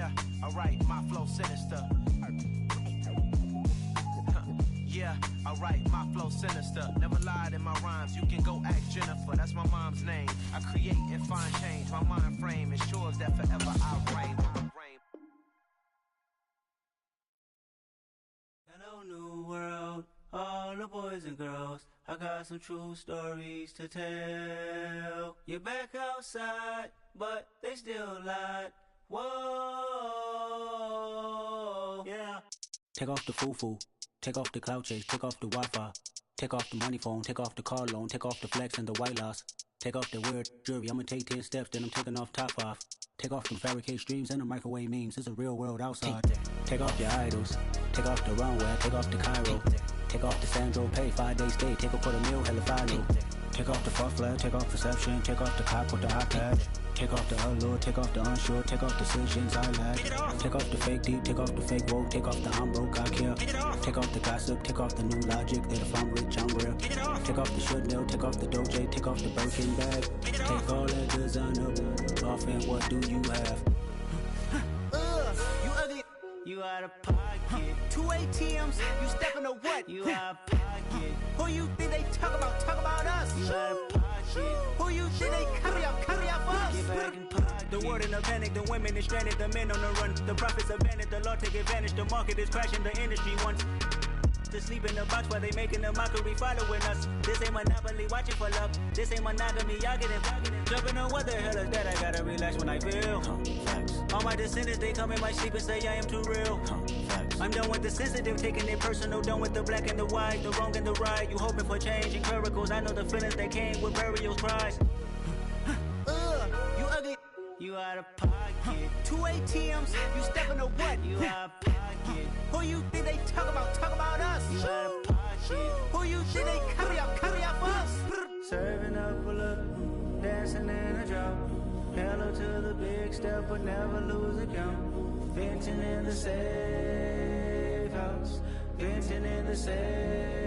Yeah, alright, my flow sinister. Yeah, alright, my flow sinister. Never lied in my rhymes, you can go ask Jennifer. That's my mom's name. I create and find change. My mind frame ensures that forever I reign. Hello, new world, all the boys and girls. I got some true stories to tell. You're back outside, but they still lied. Whoa, yeah. Take off the foo-foo. Take off the cloud chase, take off the Wi-Fi. Take off the money phone, take off the car loan, take off the flex and the white loss. Take off the weird jewelry, I'ma take 10 steps, then I'm taking off top 5. Take off them fabricate streams and the microwave memes, it's a real world outside. Take off your idols, take off the runway, take off the Cairo. Take off the Sandro pay, 5-day stay, take a quarter meal, hella final. Take off the fuck flag, take off perception, take off the cop with the eye patch. Take off the allure, take off the unsure, take off decisions I lack. Take off the fake deep, take off the fake woke, take off the I'm broke, I care. Take off the gossip, take off the new logic, that if I'm rich, I'm real. Take off the should know, take off the doje, take off the Birkin bag. Take all that designer off and what do you have? You ugly. You out of pocket. 2 ATMs, you stepping to what? You out of pocket. Who you think they talk about? Talk about us. You out of pocket. Who you think they carry out for us? Get back in pocket. The world in a panic, the women is stranded, the men on the run. The profits abandoned, the law take advantage. The market is crashing, the industry wants to sleep in the box while they making a mockery following us. This ain't monopoly, watching for love. This ain't monogamy, y'all getting jumping on what the hell is that? I gotta relax when I feel. All my descendants, they come in my sleep and say I am too real. I'm done with the sensitive, taking it personal. Done with the black and the white, the wrong and the right. You hoping for change and miracles. I know the feelings that came with burials, cries. You ugly. You out of pocket. 2 ATMs, you stepping to what? You out of pocket. Who you think they talk about? Talk about us. You out of pocket. Who you think they carry out for us? Serving up a look, dancing in a drop. Hello to the big step, but never lose a count. Venting in the safe house. Venting in the safe.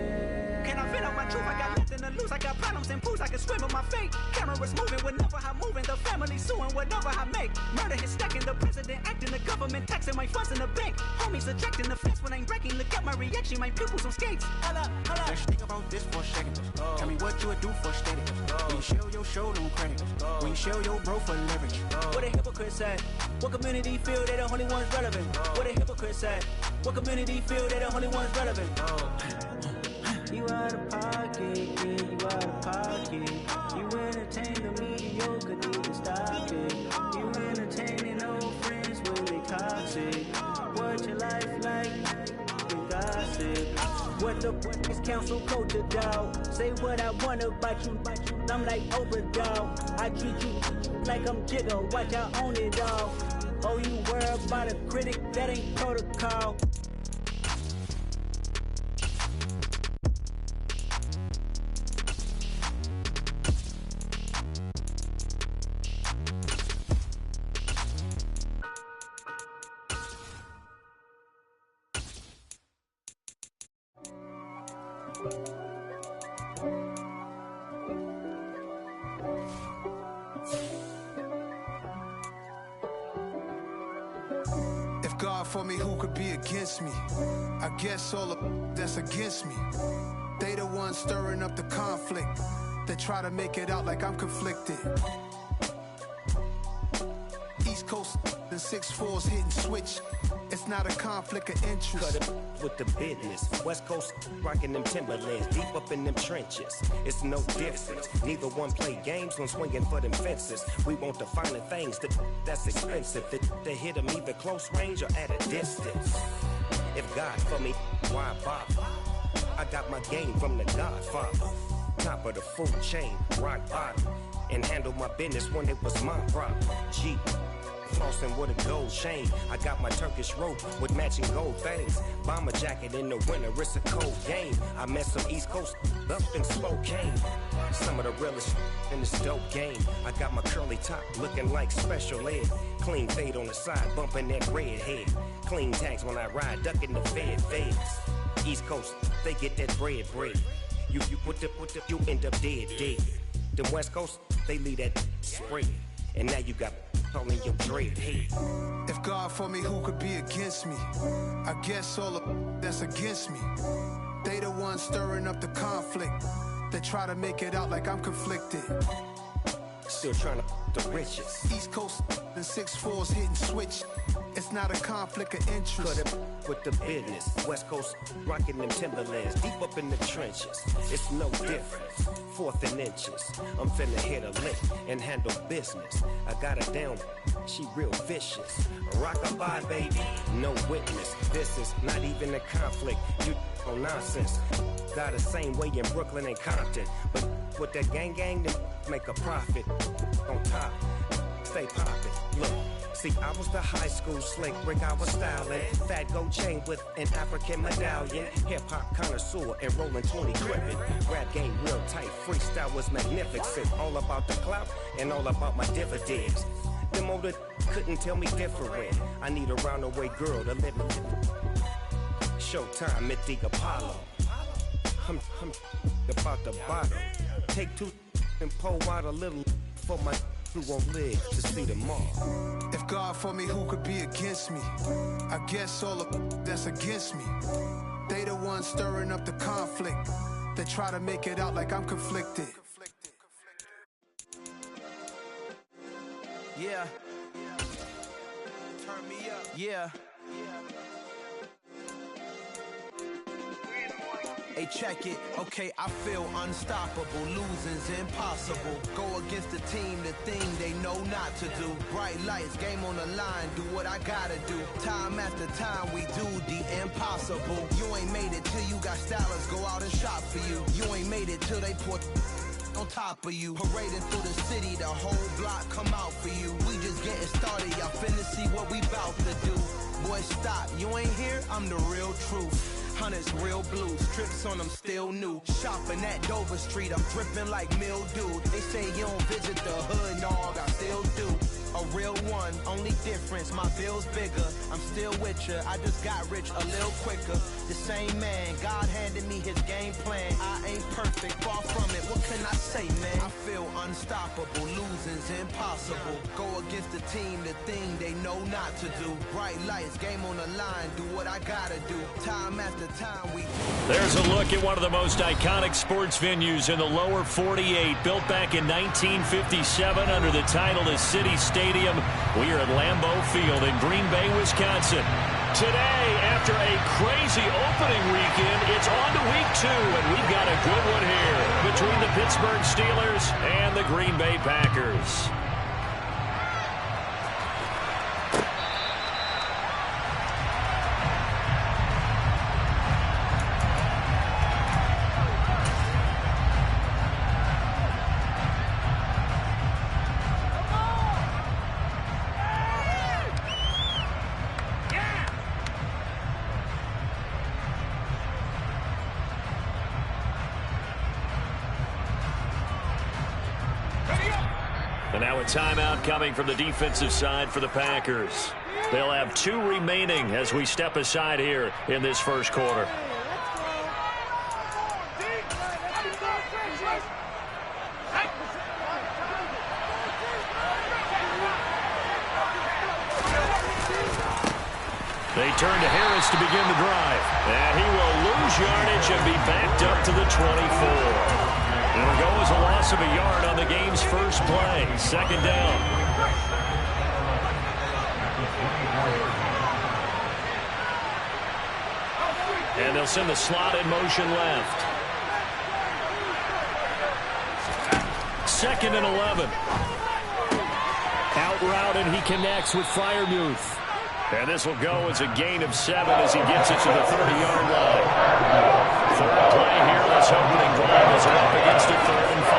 Can I vent out my truth? I got nothing to lose. I got problems and pools. I can swim with my fate. Cameras moving whenever I'm moving. The family suing whatever I make. Murder is stacking. The president acting. The government taxing my funds in the bank. Homies ejecting the fence when I'm breaking. Look at my reaction. My pupils on skates. Holla, holla. Let's think about this for a second. Tell me what you would do for steady. When you show your show, no credit. When you show your bro for leverage. What a hypocrite said. What community feel they the only ones relevant? What a hypocrite said. What community feel they the only ones relevant? You out of pocket, yeah, you out of pocket. You entertain the mediocre, need to stop it. You entertaining old friends when they toxic. What your life like? You gossip. What the fuck is council culture, dog? Say what I want about you. I'm like Oprah, dog. I treat you like I'm Jigga. Watch I own it, dog. Oh, you worry about a critic? That ain't protocol. If God for me, who could be against me? I guess all of that's against me. They the ones stirring up the conflict. They try to make it out like I'm conflicted. East Coast and 6'4's hitting switch. It's not a conflict of interest. Cut it with the business. West Coast rocking them Timberlands, deep up in them trenches. It's no difference. Neither one play games when swinging for them fences. We want the finer things that's expensive. That hit them either close range or at a distance. If God for me, why bother? I got my game from the Godfather. Top of the food chain, rock bottom. And handle my business when it was my problem. G. Flossing with a gold chain. I got my Turkish rope with matching gold things. Bomber jacket in the winter, it's a cold game. I met some East Coast up in Spokane. Some of the realest in this dope game. I got my curly top looking like special ed. Clean fade on the side, bumping that red head. Clean tags when I ride, ducking the feds. East Coast, they get that bread. You you end up dead. The West Coast, they leave that spread. And now you got calling your dread head. If If God for me, who could be against me? I guess all that's against me. They the ones stirring up the conflict. They try to make it out like I'm conflicted. Still trying to the riches. East Coast and 6'4s hitting switch. It's not a conflict of interest. Cut it with the business. West Coast rocking them Timberlands. Deep up in the trenches. It's no difference. 4th and inches. I'm finna hit a lick and handle business. I got her down. She real vicious. Rock-a-bye, baby. No witness. This is not even a conflict. You on nonsense. Got the same way in Brooklyn and Compton. But with that gang, then make a profit. On top. Stay poppin'. Look. See, I was the high school slick Rick, I was styling. Fat gold chain with an African medallion. Hip-hop connoisseur and rolling 20 crippin'. Rap game real tight, freestyle was magnificent. All about the clout and all about my dividends. Them older couldn't tell me different. I need a roundaway girl to live with. Showtime at the Apollo. I'm about the bottom. Take 2 and pour out a little for my who won't live to see tomorrow. If God for me, who could be against me? I guess all that's against me. They the ones stirring up the conflict. They try to make it out like I'm conflicted. Yeah. Turn me up. Yeah. Hey, check it. Okay, I feel unstoppable. Losing's impossible. Go against the team, the thing they know not to do. Bright lights, game on the line, do what I gotta do. Time after time, we do the impossible. You ain't made it till you got stylists go out and shop for you. You ain't made it till they put on top of you. Parading through the city, the whole block come out for you. We just getting started, y'all finna see what we bout to do. Boy, stop, you ain't here, I'm the real truth. Hunters, real blues, trips on them still new. Shopping at Dover Street, I'm dripping like mildew. They say you don't visit the hood, dog, I still do. A real one, only difference, my bill's bigger. I'm still with ya, I just got rich a little quicker. The same man, God handed me his game plan. I ain't perfect, far from it, what can I say, man? I feel unstoppable, losing's impossible. Go against the team, the thing they know not to do. Bright lights, game on the line, do what I gotta do. Time after time, we... There's a look at one of the most iconic sports venues in the lower 48, built back in 1957 under the title of City Stadium. We are at Lambeau Field in Green Bay, Wisconsin. Today, after a crazy opening weekend, it's on to week 2, and we've got a good one here between the Pittsburgh Steelers and the Green Bay Packers. And now a timeout coming from the defensive side for the Packers. They'll have 2 remaining as we step aside here in this first quarter. They turn to Harris to begin the drive. And he will lose yardage and be backed up to the 24. It'll go as a loss of a yard on the game's first play. Second down. And they'll send the slot in motion left. 2nd and 11. Out route, and he connects with Freiermuth. And this will go as a gain of 7 as he gets it to the 30-yard line. Third play here. This opening drive is up against a 3rd and 5.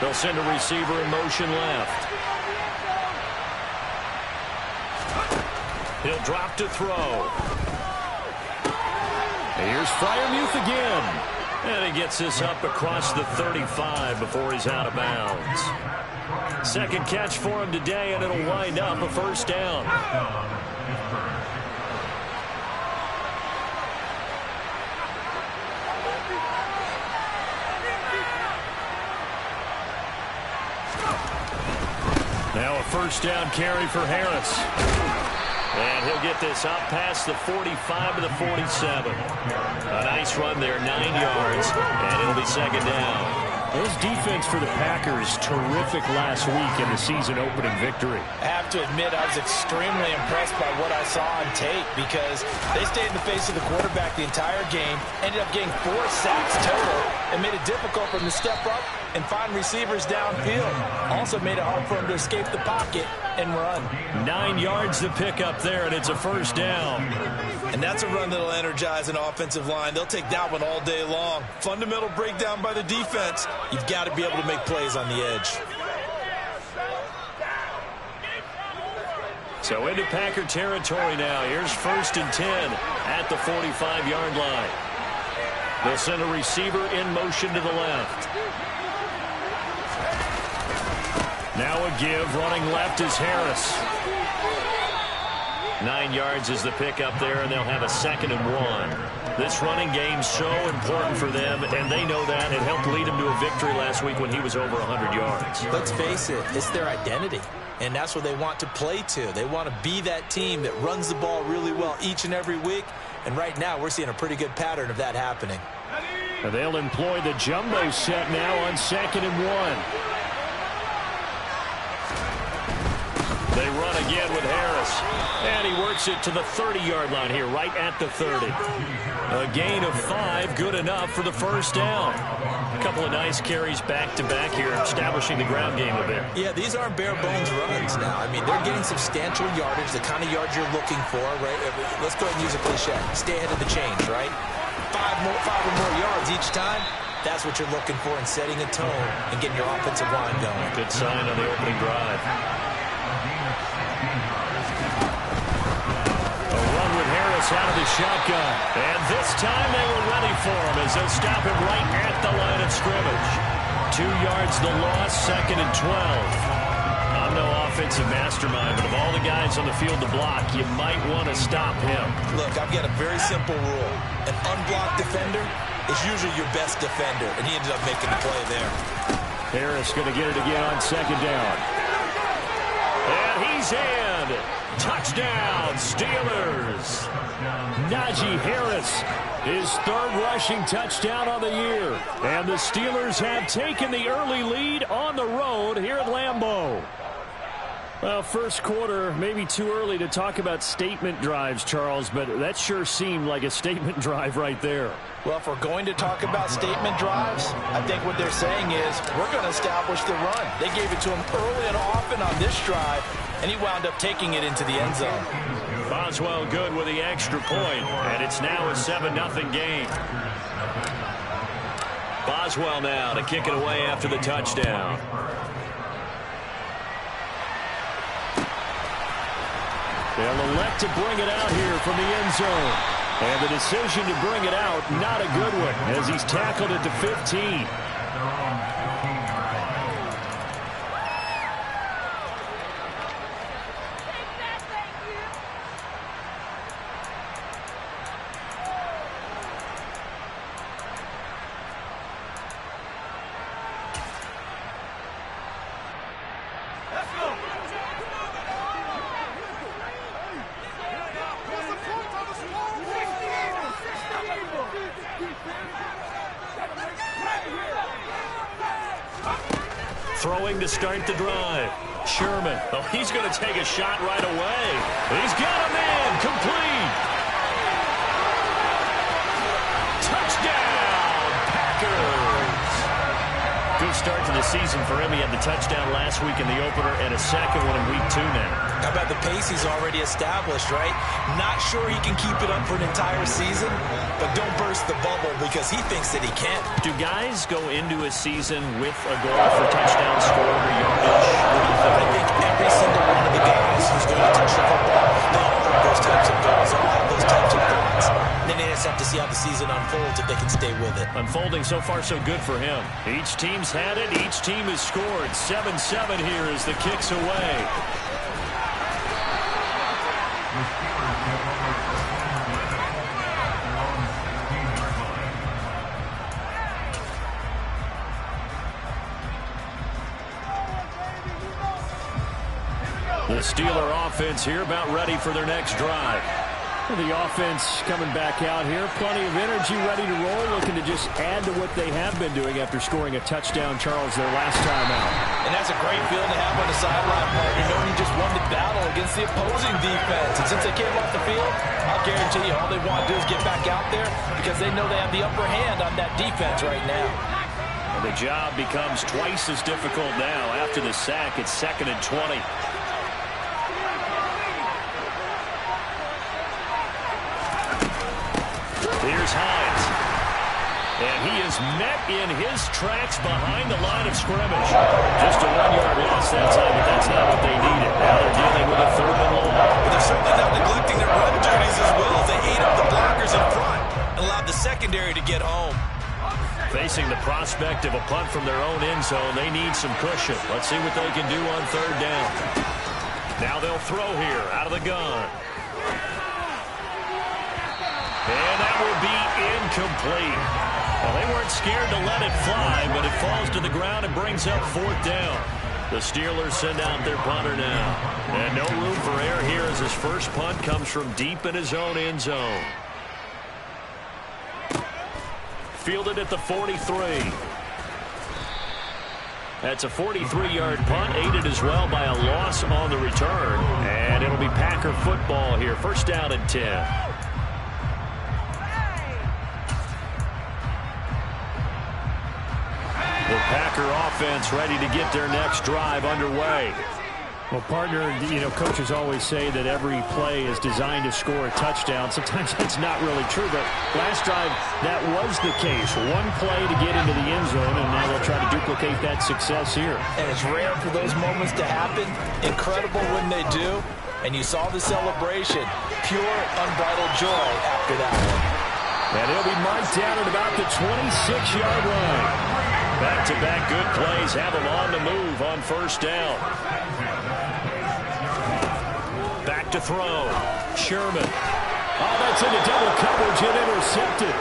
They'll send a receiver in motion left. He'll drop to throw. Here's Freiermuth again. And he gets this up across the 35 before he's out of bounds. Second catch for him today, and it'll wind up a first down. Now a first down carry for Harris. And he'll get this up past the 45 to the 47. A nice run there, 9 yards, and it'll be second down. This defense for the Packers, terrific last week in the season-opening victory. I have to admit, I was extremely impressed by what I saw on tape because they stayed in the face of the quarterback the entire game, ended up getting 4 sacks total, and made it difficult for him to step up and find receivers downfield. Also made it hard for him to escape the pocket and run. 9 yards to pick up there, and it's a first down. And that's a run that'll energize an offensive line. They'll take that one all day long. Fundamental breakdown by the defense. You've got to be able to make plays on the edge. So into Packer territory now. Here's 1st and 10 at the 45-yard line. They'll send a receiver in motion to the left. Now a give. Running left is Harris. 9 yards is the pickup there, and they'll have a 2nd and 1. This running game's so important for them, and they know that. It helped lead them to a victory last week when he was over 100 yards. Let's face it, it's their identity, and that's what they want to play to. They want to be that team that runs the ball really well each and every week, and right now we're seeing a pretty good pattern of that happening. And they'll employ the jumbo set now on 2nd and 1. They run again with Harris. And he works it to the 30-yard line here, right at the 30. A gain of 5, good enough for the first down. A couple of nice carries back-to-back here, establishing the ground game a bit. Yeah, these aren't bare-bones runs now. I mean, they're getting substantial yardage, the kind of yards you're looking for, right? Let's go ahead and use a cliche. Stay ahead of the change, right? 5 or more yards each time. That's what you're looking for in setting a tone and getting your offensive line going. Good sign on the opening drive. Out of the shotgun, and this time they were ready for him as they'll stop him right at the line of scrimmage. 2 yards the loss, 2nd and 12. I'm no offensive mastermind, but of all the guys on the field to block, you might want to stop him. Look, I've got a very simple rule. An unblocked defender is usually your best defender, and he ended up making the play there. Harris going to get it again on 2nd down. And he's in. Touchdown, Steelers. Najee Harris, his 3rd rushing touchdown on the year. And the Steelers have taken the early lead on the road here at Lambeau. Well, first quarter, maybe too early to talk about statement drives, Charles, but that sure seemed like a statement drive right there. Well, if we're going to talk about statement drives, I think what they're saying is we're going to establish the run. They gave it to him early and often on this drive, and he wound up taking it into the end zone. Boswell good with the extra point, and it's now a 7-0 game. Boswell now to kick it away after the touchdown. They'll elect to bring it out here from the end zone. And the decision to bring it out, not a good one, as he's tackled at the 15. Throwing to start the drive. Sherman. Oh, he's going to take a shot right away. He's got a man. Complete. Touchdown, Packers. Good start to the season for him. He had the touchdown last week in the opener and a second one in week 2 now. How about the pace he's already established, right? Not sure he can keep it up for an entire season, but don't burst the bubble because he thinks that he can. Do guys go into a season with a goal for touchdown score or yardage? I think every single one of the guys who's going to touch the football, they all have those types of goals, all have those types of thoughts. Then they just have to see how the season unfolds if they can stay with it. Unfolding so far so good for him. Each team's had it. Each team has scored. 7-7 here as the kick's away. The Steeler offense here about ready for their next drive. The offense coming back out here. Plenty of energy, ready to roll, looking to just add to what they have been doing after scoring a touchdown, Charles, their last time out. And that's a great feeling to have on the sideline, partner, knowing you just won the battle against the opposing defense. And since they came off the field, I'll guarantee you all they want to do is get back out there because they know they have the upper hand on that defense right now. And the job becomes twice as difficult now. After the sack, it's 2nd and 20. Here's Hines. And he is met in his tracks behind the line of scrimmage. Just a 1-yard loss that time, but that's not what they needed. Now they're dealing with a 3rd and long. But they're certainly not neglecting their run duties as well as they ate up the blockers in front and allowed the secondary to get home. Facing the prospect of a punt from their own end zone, they need some cushion. Let's see what they can do on 3rd down. Now they'll throw here out of the gun. And that will be incomplete. Well, they weren't scared to let it fly, but it falls to the ground and brings up 4th down. The Steelers send out their punter now. And no room for error here as his first punt comes from deep in his own end zone. Fielded at the 43. That's a 43-yard punt, aided as well by a loss on the return. And it'll be Packer football here. 1st down and 10. The Packer offense ready to get their next drive underway. Well, partner, you know, coaches always say that every play is designed to score a touchdown. Sometimes that's not really true, but last drive, that was the case. One play to get into the end zone, and now they'll try to duplicate that success here. And it's rare for those moments to happen. Incredible when they do. And you saw the celebration. Pure, unbridled joy after that one. And he'll be marked down at about the 26-yard line. Back-to-back good plays have him on the move on 1st down. Back to throw. Sherman. Oh, that's into double coverage and intercepted.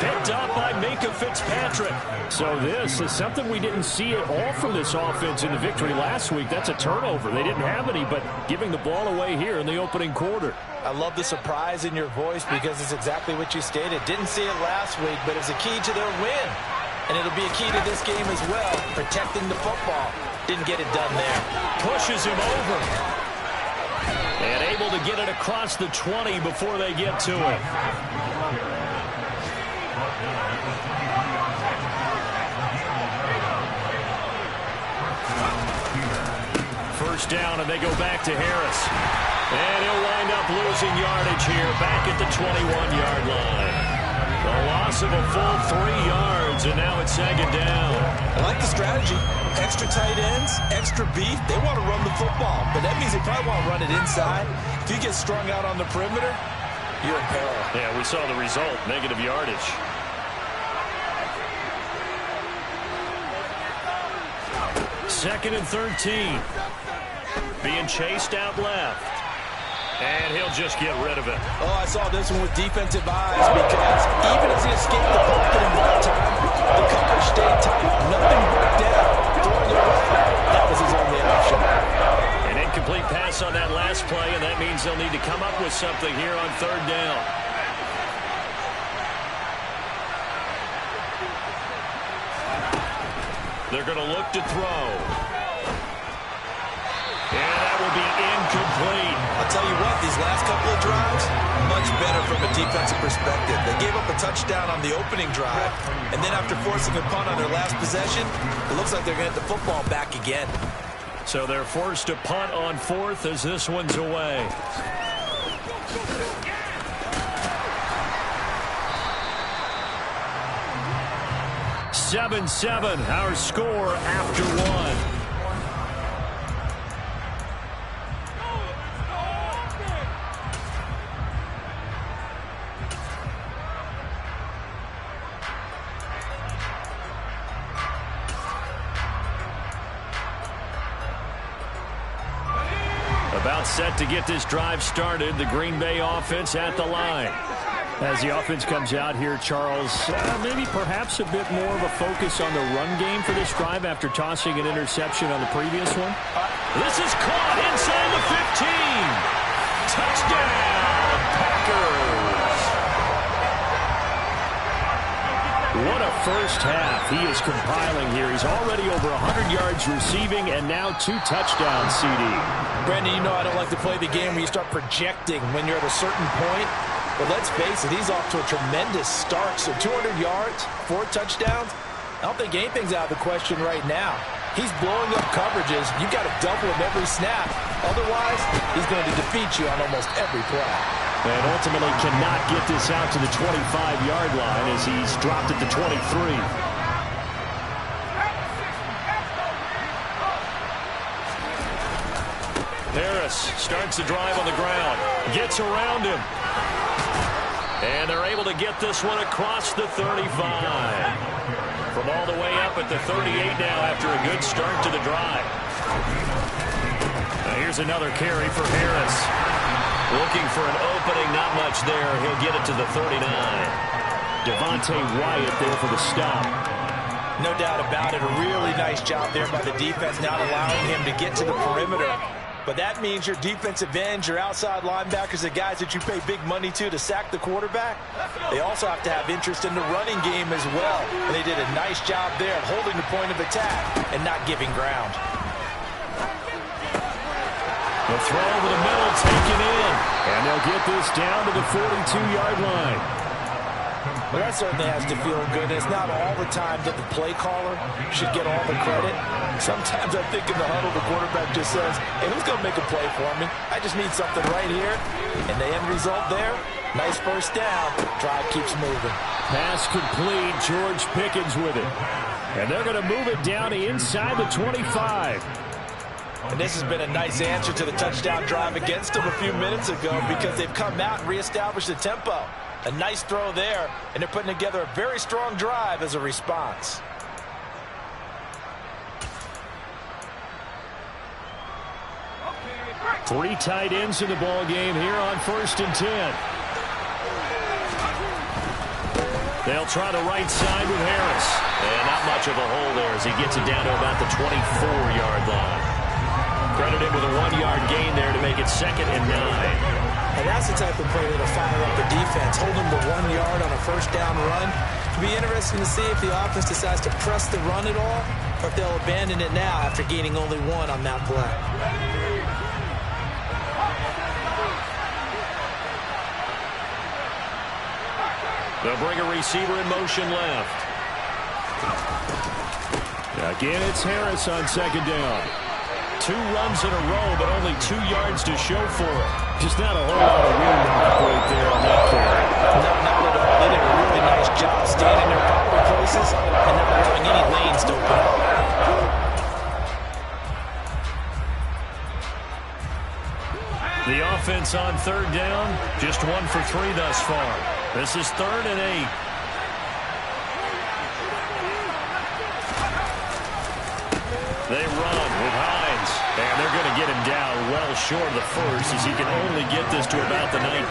Picked up by Minka Fitzpatrick. So this is something we didn't see at all from this offense in the victory last week. That's a turnover. They didn't have any, but giving the ball away here in the opening quarter. I love the surprise in your voice because it's exactly what you stated. Didn't see it last week, but it's a key to their win. And it'll be a key to this game as well, protecting the football. Didn't get it done there. Pushes him over. And able to get it across the 20 before they get to it. First down, and they go back to Harris. And he'll wind up losing yardage here, back at the 21-yard line. A loss of a full 3 yards, and now it's 2nd down. I like the strategy. Extra tight ends, extra beef. They want to run the football, but that means they probably want to run it inside. If you get strung out on the perimeter, you're in peril. Yeah, we saw the result, negative yardage. Second and 13. Being chased out left. And he'll just get rid of it. Oh, I saw this one with defensive eyes because even as he escaped the pocket in that time, the coverage stayed tight. Nothing broke down. Throwing it away, that was his only option. An incomplete pass on that last play, and that means they'll need to come up with something here on 3rd down. They're going to look to throw. And that will be incomplete. I'll tell you what, these last couple of drives, much better from a defensive perspective. They gave up a touchdown on the opening drive, and then after forcing a punt on their last possession, it looks like they're going to get the football back again. So they're forced to punt on 4th as this one's away. (7-7) our score after 1. About set to get this drive started. The Green Bay offense at the line. As the offense comes out here, Charles, maybe perhaps a bit more of a focus on the run game for this drive after tossing an interception on the previous one? This is caught inside the 15. Touchdown, Packers. What a first half he is compiling here. He's already over 100 yards receiving and now 2 touchdowns, CD. Brandon, you know I don't like to play the game where you start projecting when you're at a certain point. But let's face it, he's off to a tremendous start. So 200 yards, 4 touchdowns. I don't think anything's out of the question right now. He's blowing up coverages. You've got to double him every snap. Otherwise, he's going to defeat you on almost every play. And ultimately cannot get this out to the 25-yard line as he's dropped at the 23. Harris starts the drive on the ground. Gets around him. And they're able to get this one across the 35. From all the way up at the 38 now after a good start to the drive. Now here's another carry for Harris. Looking for an opening, not much there. He'll get it to the 39. Devontae Wyatt there for the stop. No doubt about it. A really nice job there by the defense, not allowing him to get to the perimeter. But that means your defensive ends, your outside linebackers, the guys that you pay big money to sack the quarterback, they also have to have interest in the running game as well. And they did a nice job there of holding the point of attack and not giving ground. The throw over the middle taken in. And they'll get this down to the 42-yard line. Well, that certainly has to feel good. It's not all the time that the play caller should get all the credit. Sometimes I think in the huddle, the quarterback just says, hey, who's going to make a play for me? I just need something right here. And the end result there, nice first down. Drive keeps moving. Pass complete. George Pickens with it. And they're going to move it down to inside the 25. And this has been a nice answer to the touchdown drive against them a few minutes ago because they've come out and reestablished the tempo. A nice throw there, and they're putting together a very strong drive as a response. Three tight ends in the ball game here on 1st and 10. They'll try the right side with Harris. And not much of a hole there as he gets it down to about the 24-yard line. Credited with a 1-yard gain there to make it 2nd and 9. And that's the type of play that'll fire up the defense. Hold them to 1 yard on a first down run. It'll be interesting to see if the offense decides to press the run at all or if they'll abandon it now after gaining only 1 on that play. They'll bring a receiver in motion left. Again, it's Harris on 2nd down. 2 runs in a row, but only 2 yards to show for it. Just not a whole lot of room to operate there on that carry. Not at all. They did a really nice job staying in their proper places and not allowing any lanes to open up. The offense on 3rd down, just 1 for 3 thus far. This is 3rd and 8. They run with Hines, and they're going to get him down well short of the first as he can only get this to about the 19.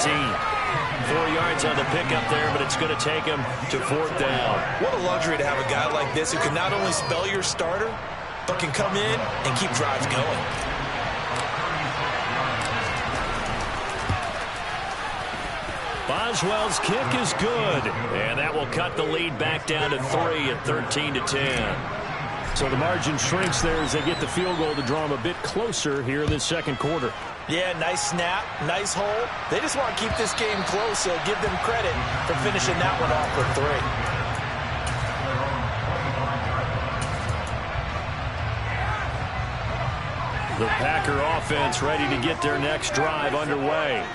4 yards on the pickup there, but it's going to take him to 4th down. What a luxury to have a guy like this who can not only spell your starter, but can come in and keep drives going. Boswell's kick is good, and that will cut the lead back down to 3 at 13-10. So the margin shrinks there as they get the field goal to draw them a bit closer here in the 2nd quarter. Yeah, nice snap, nice hole. They just want to keep this game close, so give them credit for finishing that one off for 3. The Packer offense ready to get their next drive underway.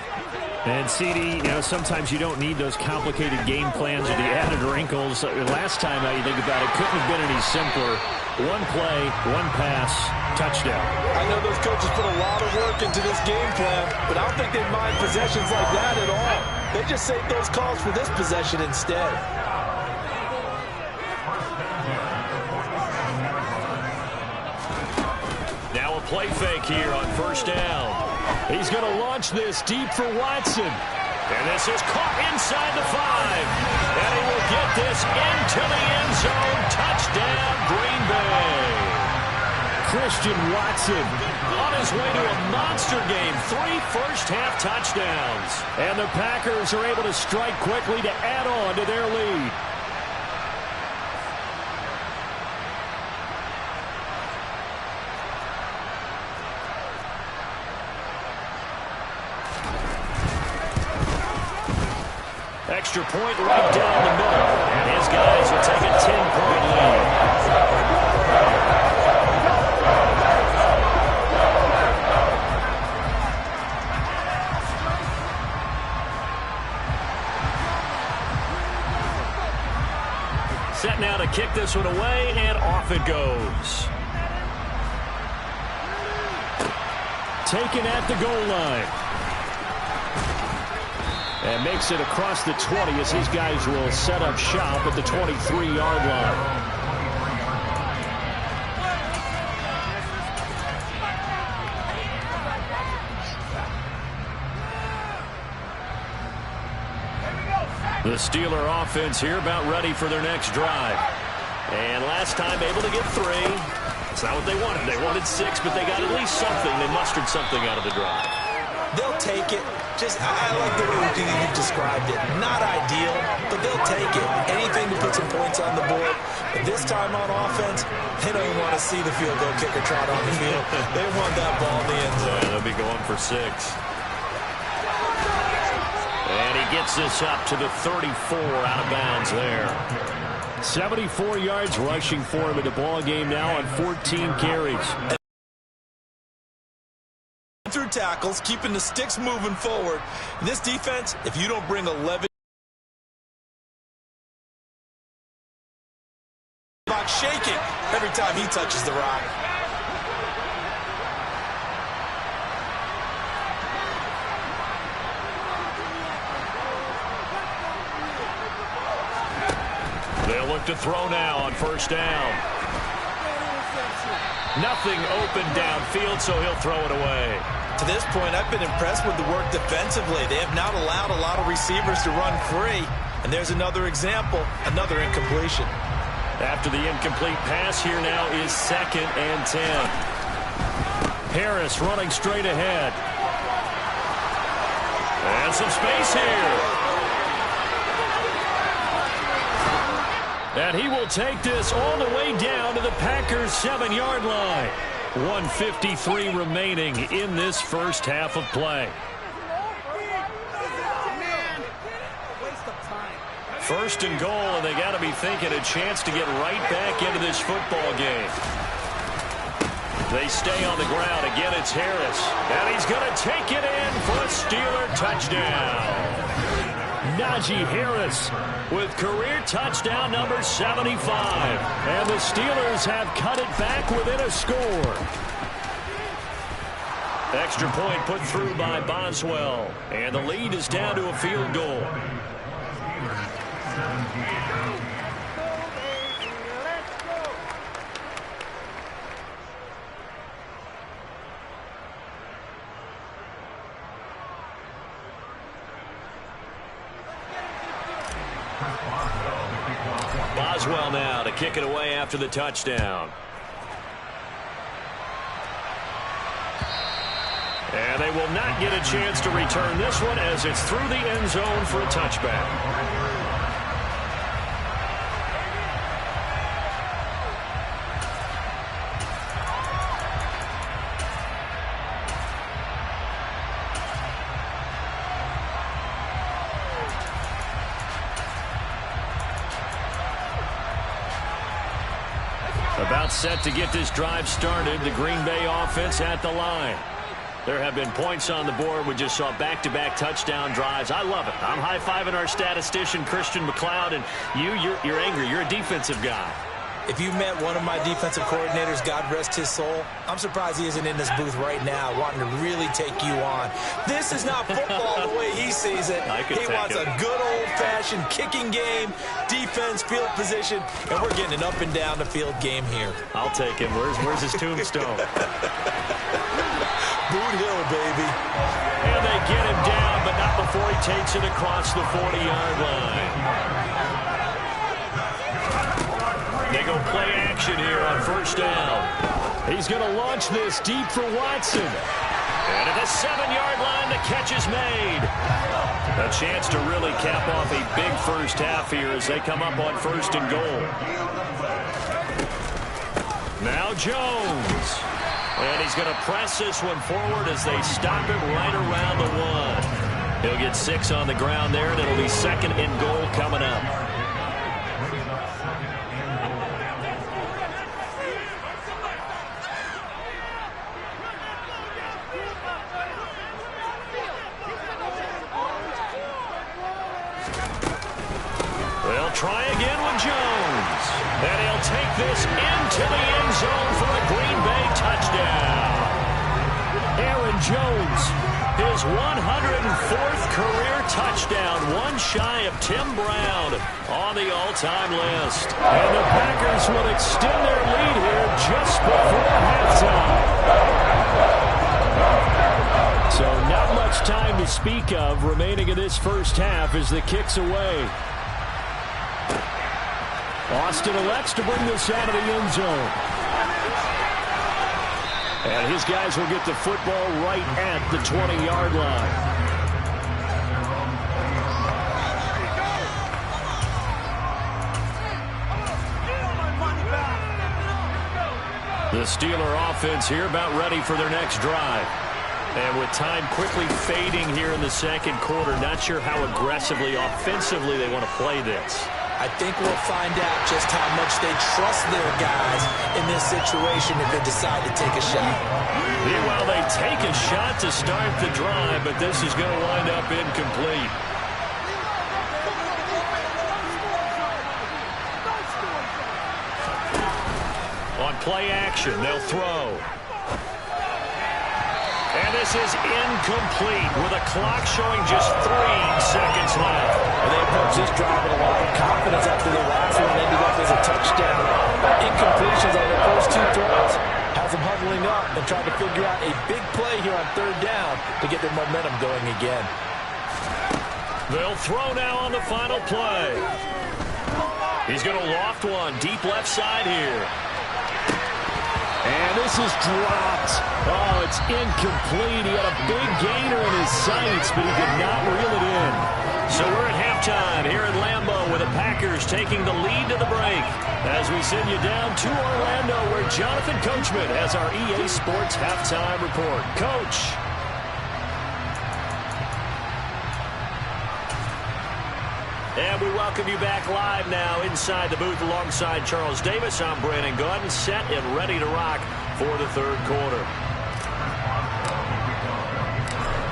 And CD, sometimes you don't need those complicated game plans or the added wrinkles. Last time you think about it, couldn't have been any simpler. 1 play, 1 pass, touchdown. I know those coaches put a lot of work into this game plan, but I don't think they mind possessions like that at all. They just save those calls for this possession instead. Now a play fake here on 1st down. He's going to launch this deep for Watson. And this is caught inside the 5. And he will get this into the end zone. Touchdown, Green Bay. Christian Watson on his way to a monster game. 3 first-half touchdowns. And the Packers are able to strike quickly to add on to their lead. Extra point right down the middle. And his guys will take a 10-point lead. Set now to kick this one away, and off it goes. Taken at the goal line. And makes it across the 20 as these guys will set up shop at the 23-yard line. The Steeler offense here about ready for their next drive. And last time able to get 3. It's not what they wanted. They wanted 6, but they got at least something. They mustered something out of the drive. They'll take it. I like the way you've described it. Not ideal, but they'll take it. Anything to put some points on the board. But this time on offense, they don't even want to see the field goal kicker trot on the field. They want that ball in the end zone. Yeah, they'll be going for 6. And he gets this up to the 34 out of bounds there. 74 yards rushing for him in the ball game now on 14 carries. Through tackles, keeping the sticks moving forward. In this defense, if you don't bring 11 box shaking every time he touches the rock. They'll look to throw now on first down. Nothing open downfield, so he'll throw it away. To this point, I've been impressed with the work defensively. They have not allowed a lot of receivers to run free. And there's another example, another incompletion. After the incomplete pass, here now is 2nd and 10. Harris running straight ahead. And some space here. And he will take this all the way down to the Packers' 7-yard line. 1:53 remaining in this first half of play. First and goal, and they got to be thinking a chance to get right back into this football game. They stay on the ground. Again, it's Harris. And he's going to take it in for a Steeler touchdown. Najee Harris with career touchdown number 75. And the Steelers have cut it back within a score. Extra point put through by Boswell. And the lead is down to a field goal. Boswell now to kick it away after the touchdown. And they will not get a chance to return this one as it's through the end zone for a touchback. About set to get this drive started. The Green Bay offense at the line. There have been points on the board. We just saw back-to-back touchdown drives. I love it. I'm high-fiving our statistician, Christian McLeod, and you're angry. You're a defensive guy. If you met one of my defensive coordinators, God rest his soul, I'm surprised he isn't in this booth right now wanting to really take you on. This is not football the way he sees it. He wants a good old-fashioned kicking game, defense, field position, and we're getting an up-and-down-the-field game here. I'll take him. Where's his tombstone? Boot Hill, baby. And they get him down, but not before he takes it across the 40-yard line. They go play action here on first down. He's going to launch this deep for Watson. And at the 7-yard line, the catch is made. A chance to really cap off a big first half here as they come up on 1st and goal. Now Jones. And he's going to press this one forward as they stop him right around the 1. He'll get 6 on the ground there, and it'll be 2nd and goal coming up. They'll try again with Jones. And he'll take this into the end zone for a Green Bay touchdown. Aaron Jones, his 104th career touchdown, one shy of Tim Brown on the all-time list. And the Packers will extend their lead here just before halftime. So not much time to speak of remaining in this first half as the kick's away. Austin elects to bring this out of the end zone. And his guys will get the football right at the 20-yard line. The Steeler offense here about ready for their next drive. And with time quickly fading here in the second quarter, not sure how aggressively, offensively they want to play this. I think we'll find out just how much they trust their guys in this situation if they decide to take a shot. Meanwhile, they take a shot to start the drive, but this is going to wind up incomplete. On play action, they'll throw. And this is incomplete with a clock showing just 3 seconds left. And they approach this drive with a lot of confidence after the last one ended up as a touchdown. Incompletions on the first 2 throws has them huddling up and trying to figure out a big play here on 3rd down to get their momentum going again. They'll throw now on the final play. He's going to loft one deep left side here. And this is dropped. Oh, it's incomplete. He had a big gainer in his sights, but he could not reel it in. So we're at halftime here at Lambeau with the Packers taking the lead to the break. As we send you down to Orlando where Jonathan Coachman has our EA Sports halftime report. Coach. And we welcome you back live now inside the booth alongside Charles Davis. I'm Brandon Gaudin, set and ready to rock for the 3rd quarter.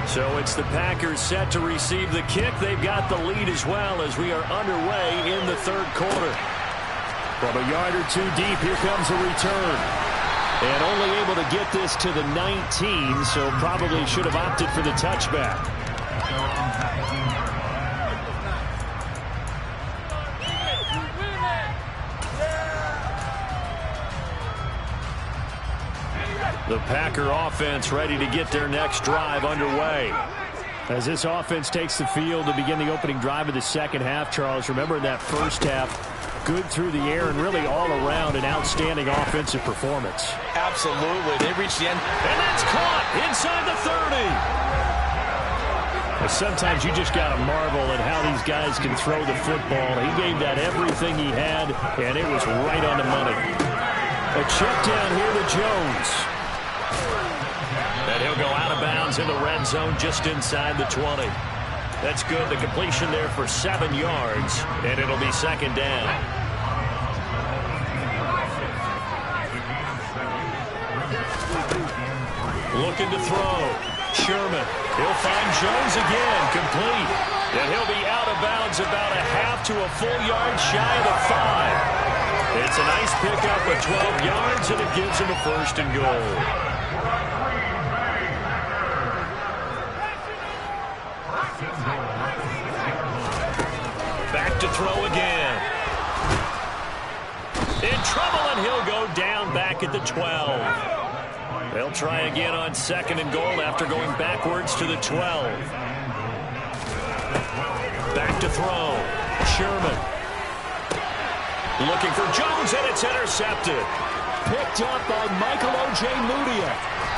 So it's the Packers set to receive the kick. They've got the lead as well as we are underway in the 3rd quarter. From a yard or 2 deep, here comes a return. And only able to get this to the 19, so probably should have opted for the touchback. The Packer offense ready to get their next drive underway. As this offense takes the field to begin the opening drive of the second half, Charles, remember in that first half, good through the air and really all around an outstanding offensive performance. Absolutely. They reached the end. And that's caught inside the 30. But sometimes you just got to marvel at how these guys can throw the football. He gave that everything he had, and it was right on the money. A check down here to Jones. And he'll go out of bounds in the red zone just inside the 20. That's good. The completion there for 7 yards, and it'll be 2nd down. Looking to throw. Sherman. He'll find Jones again. Complete. And he'll be out of bounds about a half to a full yard shy of the 5. It's a nice pickup of 12 yards, and it gives him a 1st and goal. Back to throw again. In trouble, and he'll go down back at the 12. They'll try again on 2nd and goal after going backwards to the 12. Back to throw. Sherman. Looking for Jones, and it's intercepted. picked up on Michael Ojemudia.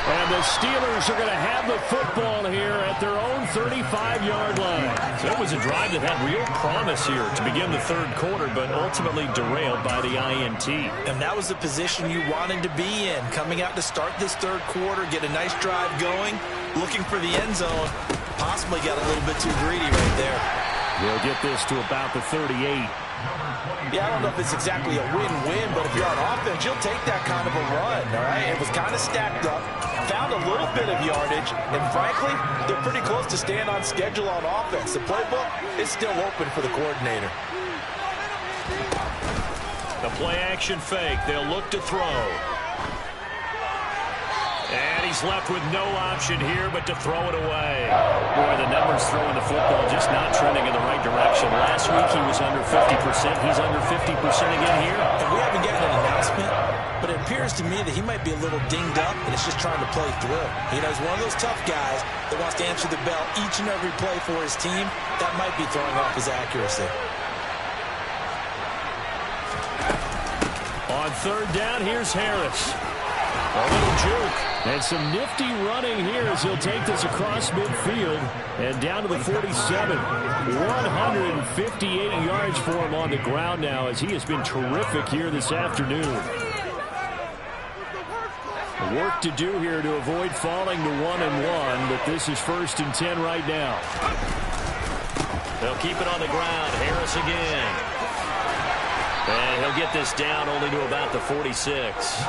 And the Steelers are going to have the football here at their own 35-yard line. So it was a drive that had real promise here to begin the third quarter, but ultimately derailed by the INT. And that was the position you wanted to be in. Coming out to start this third quarter, get a nice drive going, looking for the end zone. Possibly got a little bit too greedy right there. He'll get this to about the 38. Yeah, I don't know if it's exactly a win-win, but if you're on offense, you'll take that kind of a run, all right? It was kind of stacked up, found a little bit of yardage, and frankly, they're pretty close to staying on schedule on offense. The playbook is still open for the coordinator. The play-action fake. They'll look to throw. And he's left with no option here but to throw it away. Boy, the numbers throwing the football just not trending in the right direction. Last week he was under 50%. He's under 50% again here. And we haven't gotten an announcement, but it appears to me that he might be a little dinged up and it's just trying to play through. You know, he's one of those tough guys that wants to answer the bell each and every play for his team. That might be throwing off his accuracy. On third down, here's Harris. A little juke. And some nifty running here as he'll take this across midfield and down to the 47. 158 yards for him on the ground now as he has been terrific here this afternoon. Work to do here to avoid falling to 1-1, but this is 1st and 10 right now. They'll keep it on the ground. Harris again. And he'll get this down only to about the 46.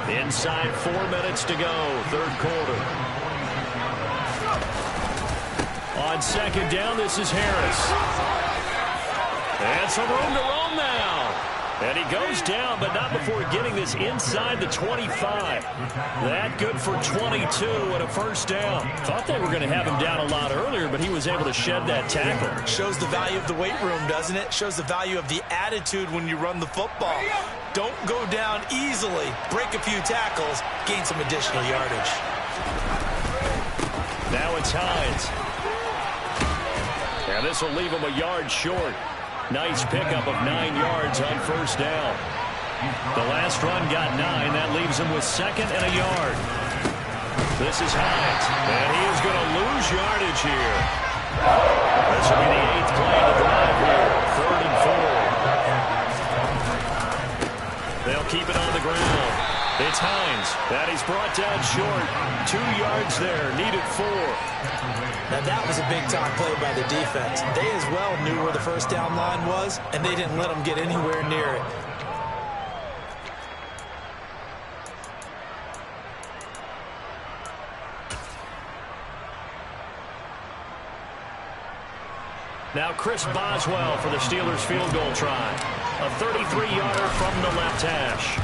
Inside 4 minutes to go, third quarter. On second down, this is Harris. And some room to roam now. And he goes down, but not before getting this inside the 25. That good for 22 and a first down. Thought they were going to have him down a lot earlier, but he was able to shed that tackle. Shows the value of the weight room, doesn't it? Shows the value of the attitude when you run the football. Don't go down easily. Break a few tackles. Gain some additional yardage. Now it's Hines. And this will leave him a yard short. Nice pickup of 9 yards on first down. The last run got 9. That leaves him with second and a yard. This is Hines. And he is going to lose yardage here. This will be the 8th play of the drive here. 3rd and 4. They'll keep it on the ground. It's Hines. And he's brought down short. 2 yards there. Needed 4. Now that was a big-time play by the defense. They as well knew where the first down line was, and they didn't let them get anywhere near it. Now Chris Boswell for the Steelers field goal try. A 33-yarder from the left hash.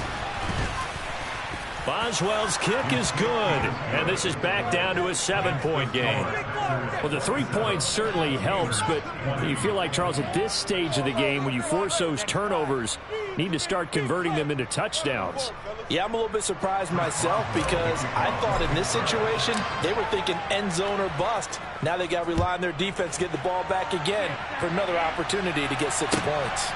Boswell's kick is good, and this is back down to a 7-point game. Well, the 3 points certainly helps, but you feel like, Charles, at this stage of the game, when you force those turnovers, need to start converting them into touchdowns. Yeah, I'm a little bit surprised myself because I thought in this situation, they were thinking end zone or bust. Now they got to rely on their defense to get the ball back again for another opportunity to get 6 points.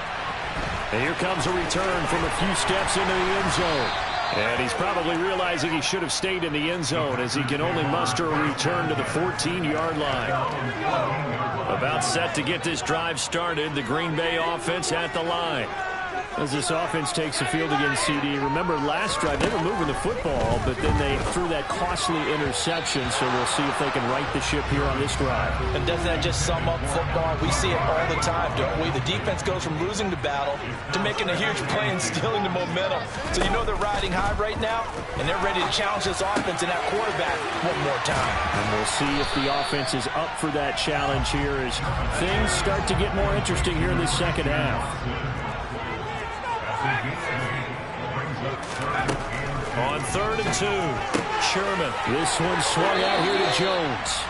And here comes a return from a few steps into the end zone. And he's probably realizing he should have stayed in the end zone as he can only muster a return to the 14-yard line. About set to get this drive started, the Green Bay offense at the line. As this offense takes the field against CD, remember last drive they were moving the football, but then they threw that costly interception, so we'll see if they can right the ship here on this drive. And doesn't that just sum up football? We see it all the time, don't we? The defense goes from losing the battle to making a huge play and stealing the momentum. So you know they're riding high right now, and they're ready to challenge this offense and that quarterback one more time. And we'll see if the offense is up for that challenge here as things start to get more interesting here in the second half. On 3rd and 2, Sherman. This one swung out here to Jones.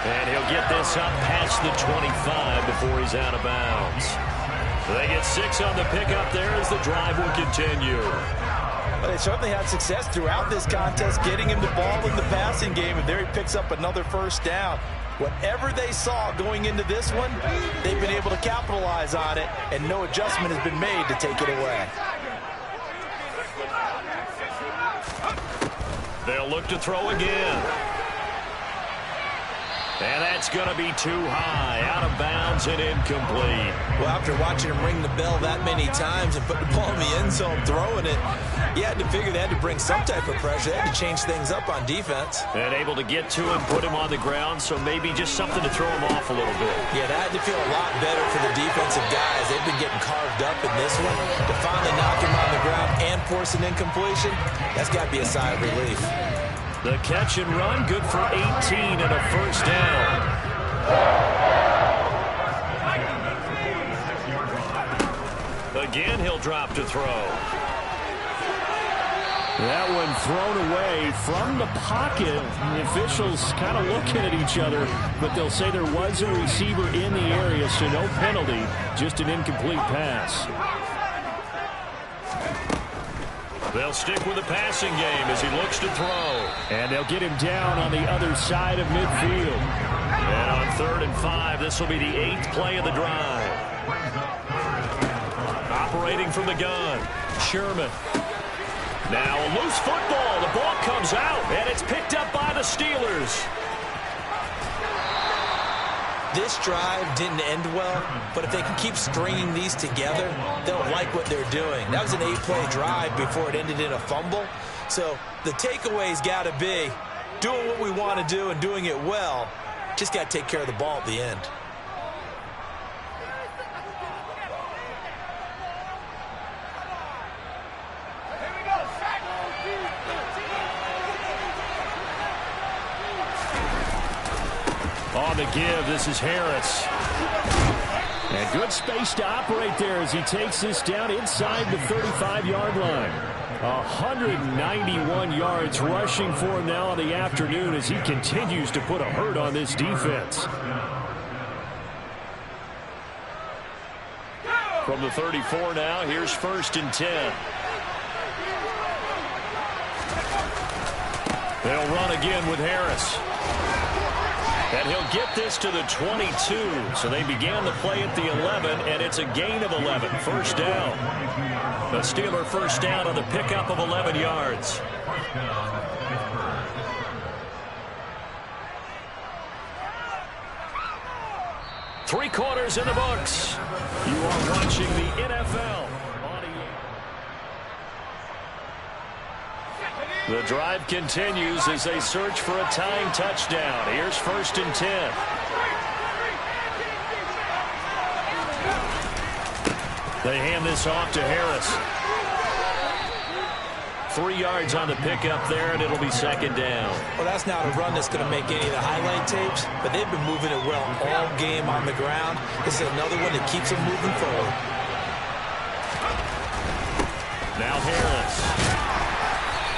And he'll get this up past the 25 before he's out of bounds. They get 6 on the pickup there as the drive will continue. Well, they certainly had success throughout this contest, getting him the ball in the passing game, and there he picks up another first down. Whatever they saw going into this one, they've been able to capitalize on it, and no adjustment has been made to take it away. They'll look to throw again. And that's going to be too high, out of bounds and incomplete. Well, after watching him ring the bell that many times and put the ball in the end zone, throwing it, you had to figure they had to bring some type of pressure. They had to change things up on defense. And able to get to him, put him on the ground, so maybe just something to throw him off a little bit. Yeah, that had to feel a lot better for the defensive guys. They've been getting carved up in this one. To finally knock him on the ground and force an incompletion, that's got to be a sigh of relief. The catch and run, good for 18 and a first down. Again, he'll drop to throw. That one thrown away from the pocket. The officials kind of looking at each other, but they'll say there was a receiver in the area, so no penalty, just an incomplete pass. They'll stick with the passing game as he looks to throw. And they'll get him down on the other side of midfield. And on 3rd and 5, this will be the 8th play of the drive. Operating from the gun, Sherman. Now a loose football. The ball comes out, and it's picked up by the Steelers. This drive didn't end well, but if they can keep stringing these together, they'll like what they're doing. That was an 8-play drive before it ended in a fumble. So the takeaway's got to be doing what we want to do and doing it well. Just got to take care of the ball at the end. On the give, this is Harris. And good space to operate there as he takes this down inside the 35-yard line. 191 yards rushing for him now in the afternoon as he continues to put a hurt on this defense. From the 34 now, here's 1st and 10. They'll run again with Harris. And he'll get this to the 22. So they began the play at the 11, and it's a gain of 11. First down. The Steeler first down on the pickup of 11 yards. Three quarters in the books. You are watching the NFL. The drive continues as they search for a tying touchdown. Here's 1st and 10. They hand this off to Harris. 3 yards on the pickup there, and it'll be 2nd down. Well, that's not a run that's going to make any of the highlight tapes, but they've been moving it well all game on the ground. This is another one that keeps them moving forward. Now Harris.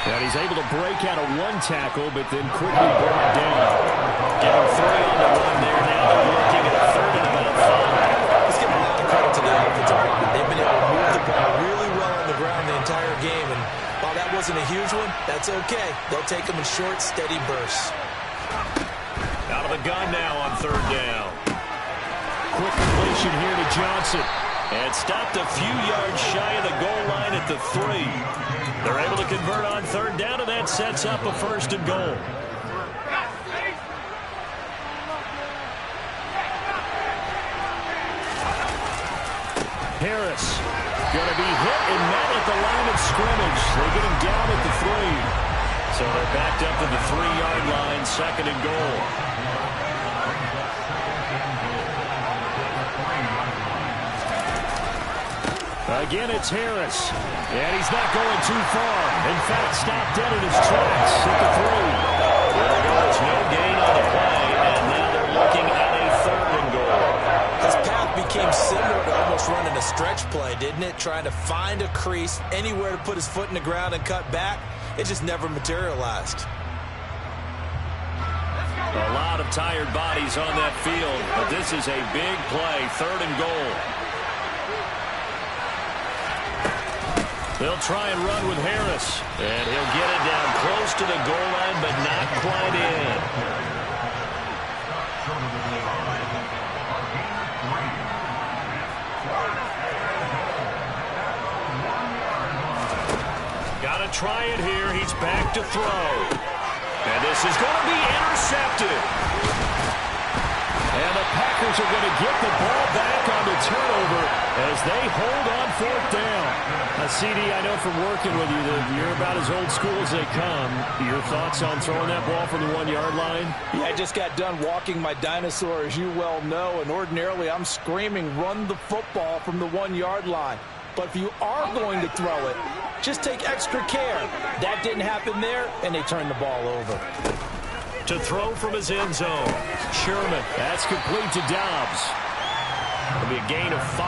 And he's able to break out of one tackle, but then quickly brought down. Getting 3 on the run there. Now they're looking at 3rd and about 5. Let's give a lot of credit to the offensive line. They've been able to move the ball really well on the ground the entire game, and while that wasn't a huge one, that's okay. They'll take them in short, steady bursts. Out of the gun now on 3rd down. Quick completion here to Johnson. And stopped a few yards shy of the goal line at the 3. They're able to convert on 3rd down, and that sets up a 1st and goal. Harris going to be hit and met at the line of scrimmage. They get him down at the 3. So they're backed up to the 3-yard line, 2nd and goal. Again, it's Harris. And he's not going too far. In fact, stopped dead in his tracks at the 3. There we go. It's no gain on the play, and now they're looking at a 3rd and goal. His path became similar to almost running a stretch play, didn't it? Trying to find a crease, anywhere to put his foot in the ground and cut back. It just never materialized. A lot of tired bodies on that field, but this is a big play, 3rd and goal. They'll try and run with Harris. And he'll get it down close to the goal line, but not quite in. Got to try it here. He's back to throw. And this is going to be intercepted. And the Packers are going to get the ball back on the turnover as they hold on fourth down. Now, CD, I know from working with you that you're about as old school as they come. Your thoughts on throwing that ball from the 1-yard line? Yeah, I just got done walking my dinosaur, as you well know, and ordinarily I'm screaming, run the football from the 1-yard line. But if you are going to throw it, just take extra care. That didn't happen there, and they turned the ball over. To throw from his end zone, Sherman. That's complete to Dobbs. It'll be a gain of 5,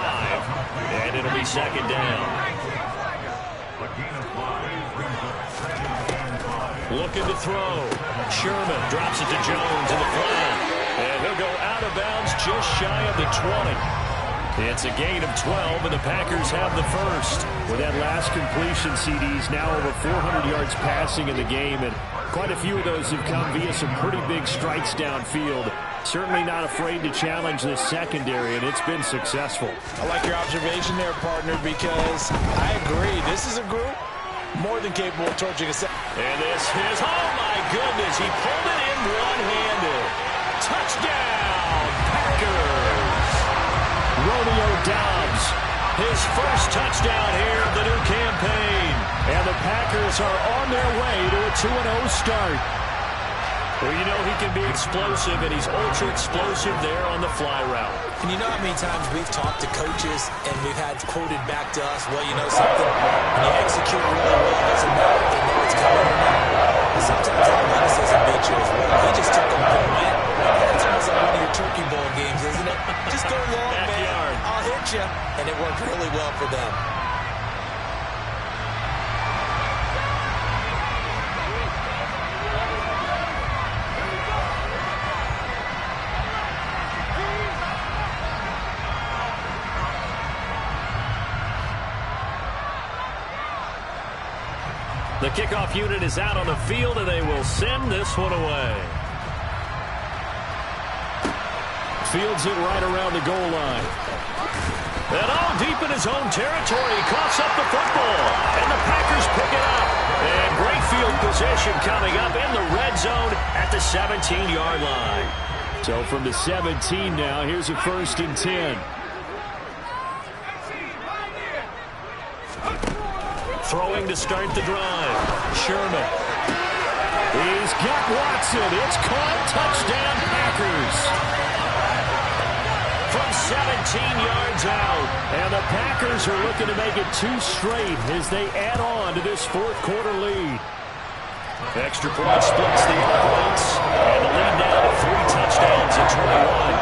and it'll be second down. Looking to throw. Sherman drops it to Jones in the flat. And he'll go out of bounds just shy of the 20. It's a gain of 12, and the Packers have the first. With that last completion, CD's now over 400 yards passing in the game, and quite a few of those have come via some pretty big strikes downfield. Certainly not afraid to challenge this secondary, and it's been successful. I like your observation there, partner, because I agree. This is a group more than capable of torching a set. And this is, oh my goodness, he pulled it in one-handed. Touchdown, Packers! Romeo Dobbs, his first touchdown here of the new campaign. And the Packers are on their way to a 2-0 start. Well, you know he can be explosive, and he's ultra-explosive there on the fly route. And you know how many times we've talked to coaches and we've had quoted back to us, well, you know something, when you execute really well, it doesn't matter if they know it's coming or not. But sometimes athleticism beats you as well. He just took them and went. That's almost like one of your turkey bowl games, isn't it? Just go long, man. I'll hit you. And it worked really well for them. The kickoff unit is out on the field, and they will send this one away. Fields it right around the goal line. And all deep in his own territory, he coughs up the football. And the Packers pick it up. And great field position coming up in the red zone at the 17-yard line. So from the 17 now, here's a 1st and 10. Throwing to start the drive. Sherman. He's got Watson. It's caught. Touchdown, Packers. From 17 yards out. And the Packers are looking to make it 2 straight as they add on to this 4th quarter lead. Extra point splits the points. And the lead now to 3 touchdowns at 21.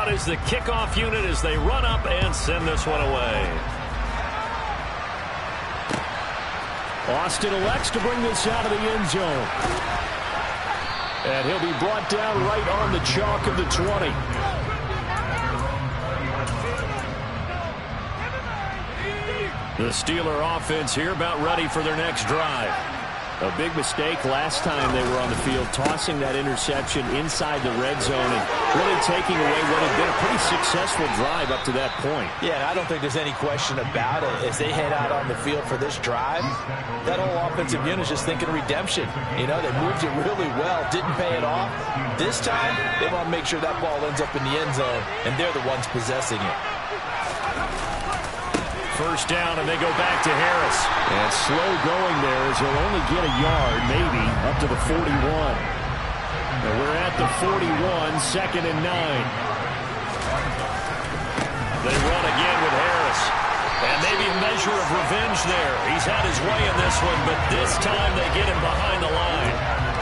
Is the kickoff unit as they run up and send this one away. Austin elects to bring this out of the end zone. And he'll be brought down right on the chalk of the 20. The Steeler offense here about ready for their next drive. A big mistake last time they were on the field, tossing that interception inside the red zone and really taking away what had been a pretty successful drive up to that point. Yeah, and I don't think there's any question about it. As they head out on the field for this drive, that whole offensive unit is just thinking redemption. You know, they moved it really well, didn't pay it off. This time, they want to make sure that ball ends up in the end zone, and they're the ones possessing it. First down, and they go back to Harris. And slow going there as he'll only get a yard, maybe, up to the 41. And we're at the 41, 2nd and 9. They run again with Harris. And maybe a measure of revenge there. He's had his way in this one, but this time they get him behind the line.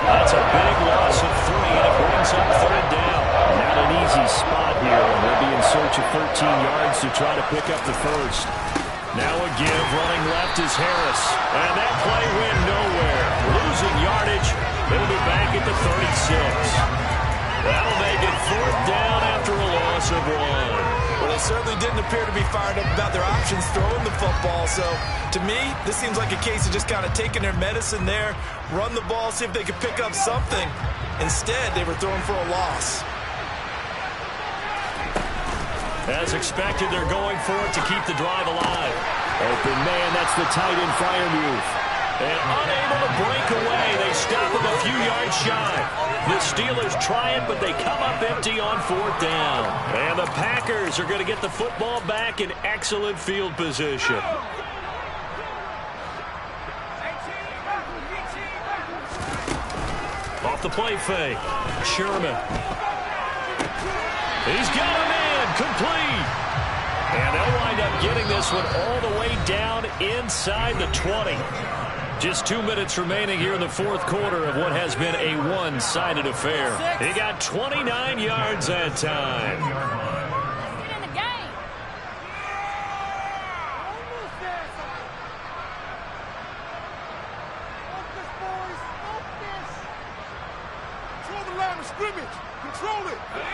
That's a big loss of 3, and it brings up 3rd down. Not an easy spot here, and they'll be in search of 13 yards to try to pick up the first. Now a give, running left is Harris. And that play went nowhere. Losing yardage. It'll be back at the 36. That'll make it 4th down after a loss of 1. Well, they certainly didn't appear to be fired up about their options throwing the football. So, to me, this seems like a case of just kind of taking their medicine there, run the ball, see if they could pick up something. Instead, they were throwing for a loss. As expected, they're going for it to keep the drive alive. Open man, that's the tight end Freiermuth. And unable to break away, they stop him a few yards shy. The Steelers try it, but they come up empty on 4th down. And the Packers are going to get the football back in excellent field position. Off the play fake, Sherman. He's got a man, complete. And they'll wind up getting this one all the way down inside the 20. Just 2 minutes remaining here in the 4th quarter of what has been a one-sided affair. He got 29 yards that time.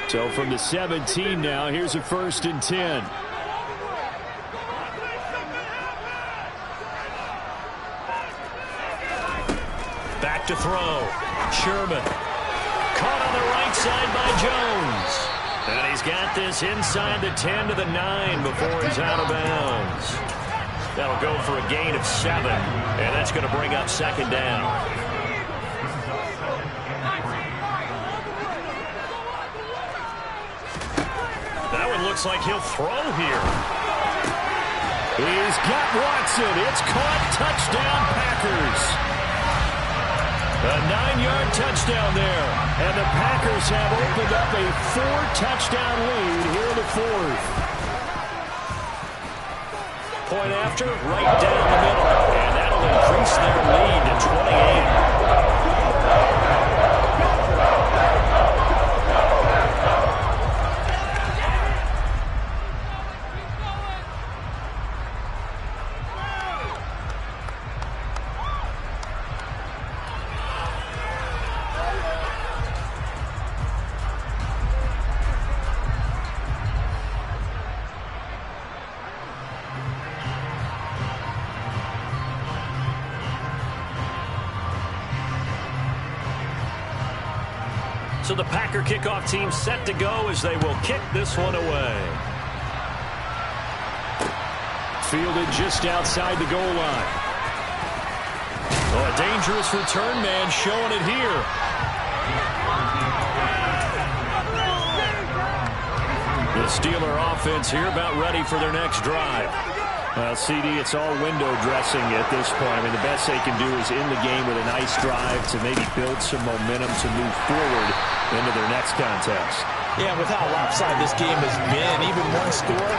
So from the 17 now, here's a 1st and 10. Back to throw. Sherman. Caught on the right side by Jones. And he's got this inside the 10 to the 9 before he's out of bounds. That'll go for a gain of 7. And that's going to bring up 2nd down. That one looks like he'll throw here. He's got Watson. It's caught. Touchdown, Packers. A 9-yard touchdown there. And the Packers have opened up a 4-touchdown lead here in the 4th. Point after, right down the middle. And that'll increase their lead to 28. So the Packer kickoff team set to go as they will kick this one away. Fielded just outside the goal line. Oh, a dangerous return man showing it here. The Steeler offense here about ready for their next drive. Well, CD, it's all window dressing at this point. I mean, the best they can do is in the game with a nice drive to maybe build some momentum to move forward into their next contest. Yeah, with how lopsided this game has been, even one score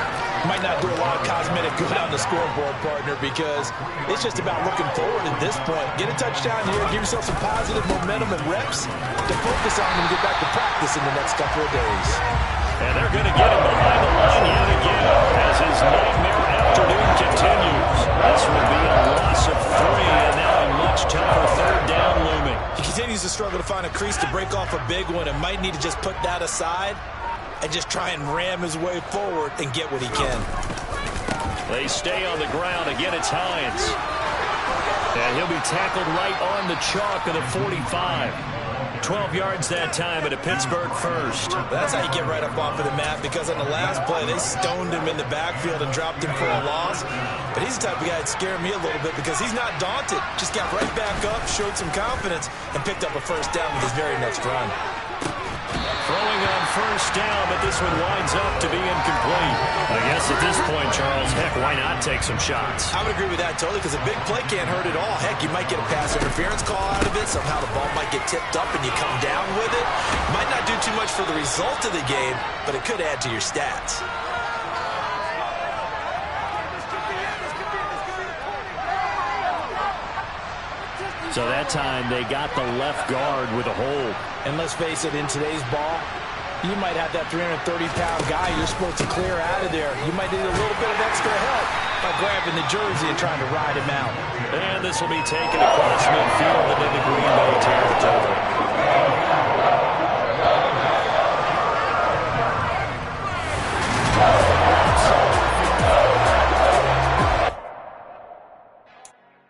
might not do a lot of cosmetic good on the scoreboard, partner, because it's just about looking forward at this point. Get a touchdown here, give yourself some positive momentum and reps to focus on and get back to practice in the next couple of days. And they're going to get him behind the line yet again as his nightmare afternoon continues. This will be a loss of 3, and now a much tougher 3rd down looming. He continues to struggle to find a crease to break off a big one and might need to just put that aside and just try and ram his way forward and get what he can. They stay on the ground. Again, it's Hines. And he'll be tackled right on the chalk of the 45. 12 yards that time at a Pittsburgh first. That's how you get right up off of the mat, because on the last play, they stoned him in the backfield and dropped him for a loss. But he's the type of guy that scared me a little bit because he's not daunted. Just got right back up, showed some confidence, and picked up a 1st down with his very next run. Throwing on 1st down, but this one winds up to be incomplete. I guess at this point, Charles, heck, why not take some shots? I would agree with that totally, because a big play can't hurt at all. Heck, you might get a pass interference call out of it. Somehow the ball might get tipped up and you come down with it. Might not do too much for the result of the game, but it could add to your stats. So that time they got the left guard with a hold. And let's face it, in today's ball, you might have that 330-pound guy you're supposed to clear out of there. You might need a little bit of extra help by grabbing the jersey and trying to ride him out. And this will be taken across midfield and into Green Bay territory.